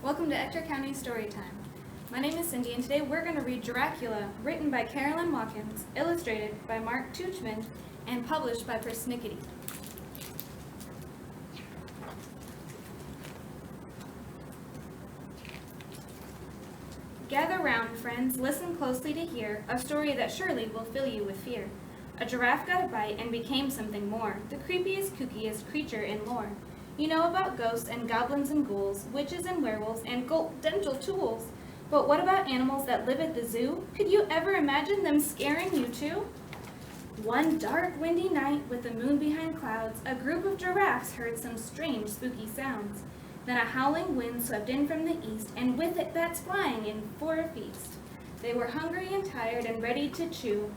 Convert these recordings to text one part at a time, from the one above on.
Welcome to Ector County Storytime. My name is Cindy, and today we're going to read Giracula, written by Carolyn Watkins, illustrated by Mark Tuchman, and published by Persnickety. Gather round, friends, listen closely to hear a story that surely will fill you with fear. A giraffe got a bite and became something more, the creepiest, kookiest creature in lore. You know about ghosts and goblins and ghouls, witches and werewolves, and dental tools. But what about animals that live at the zoo? Could you ever imagine them scaring you too? One dark, windy night with the moon behind clouds, a group of giraffes heard some strange, spooky sounds. Then a howling wind swept in from the east, and with it bats flying in for a feast. They were hungry and tired and ready to chew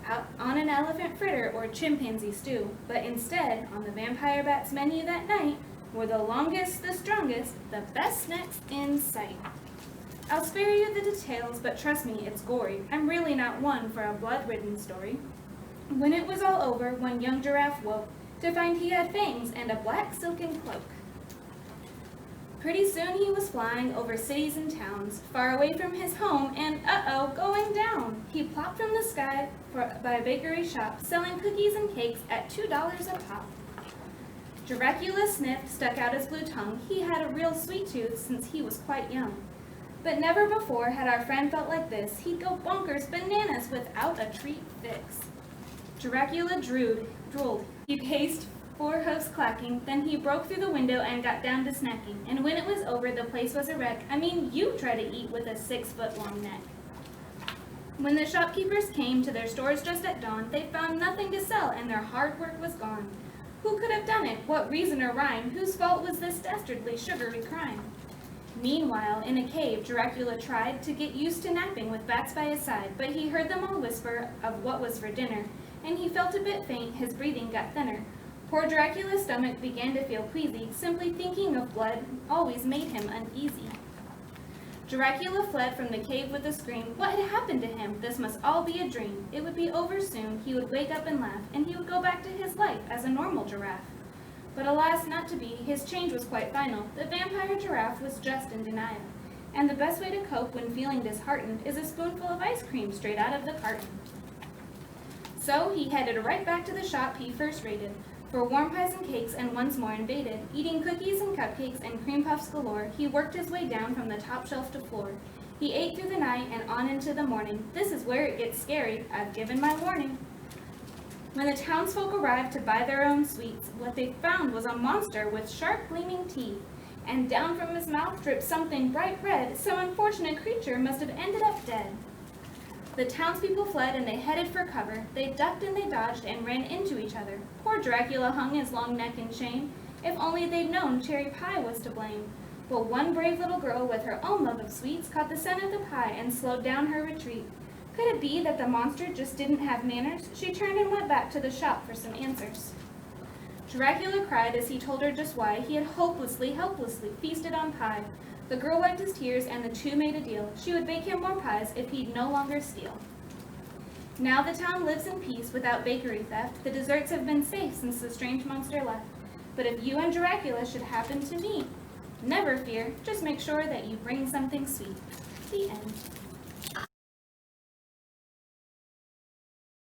out on an elephant fritter or chimpanzee stew. But instead, on the vampire bat's menu that night, were the longest, the strongest, the best snacks in sight. I'll spare you the details, but trust me, it's gory. I'm really not one for a blood-ridden story. When it was all over, one young giraffe woke to find he had fangs and a black silken cloak. Pretty soon he was flying over cities and towns, far away from his home and, going down. He plopped from the sky by a bakery shop, selling cookies and cakes at $2 a pop. Giracula sniffed, stuck out his blue tongue. He had a real sweet tooth since he was quite young. But never before had our friend felt like this. He'd go bonkers bananas without a treat fix. Giracula drooled. He paced, 4 hoofs clacking, then he broke through the window and got down to snacking. And when it was over, the place was a wreck. I mean, you try to eat with a 6-foot-long neck. When the shopkeepers came to their stores just at dawn, they found nothing to sell, and their hard work was gone. Who could have done it? What reason or rhyme? Whose fault was this dastardly, sugary crime? Meanwhile, in a cave, Giracula tried to get used to napping with bats by his side, but he heard them all whisper of what was for dinner, and he felt a bit faint, his breathing got thinner. Poor Giracula's stomach began to feel queasy. Simply thinking of blood always made him uneasy. Giracula fled from the cave with a scream. What had happened to him? This must all be a dream. It would be over soon. He would wake up and laugh, and he would go back to his life as a normal giraffe. But alas, not to be. His change was quite final. The vampire giraffe was just in denial. And the best way to cope when feeling disheartened is a spoonful of ice cream straight out of the carton. So he headed right back to the shop he first raided, for warm pies and cakes, and once more invaded. Eating cookies and cupcakes and cream puffs galore, he worked his way down from the top shelf to floor. He ate through the night and on into the morning. This is where it gets scary. I've given my warning. When the townsfolk arrived to buy their own sweets, what they found was a monster with sharp gleaming teeth, and down from his mouth dripped something bright red. Some unfortunate creature must have ended up dead. The townspeople fled and they headed for cover. They ducked and they dodged and ran into each other. Poor Giracula hung his long neck in shame. If only they'd known cherry pie was to blame. But one brave little girl with her own love of sweets caught the scent of the pie and slowed down her retreat. Could it be that the monster just didn't have manners? She turned and went back to the shop for some answers. Giracula cried as he told her just why he had helplessly feasted on pie. The girl wiped his tears, and the two made a deal. She would bake him more pies if he'd no longer steal. Now the town lives in peace without bakery theft. The desserts have been safe since the strange monster left. But if you and Giracula should happen to meet, never fear, just make sure that you bring something sweet. The end.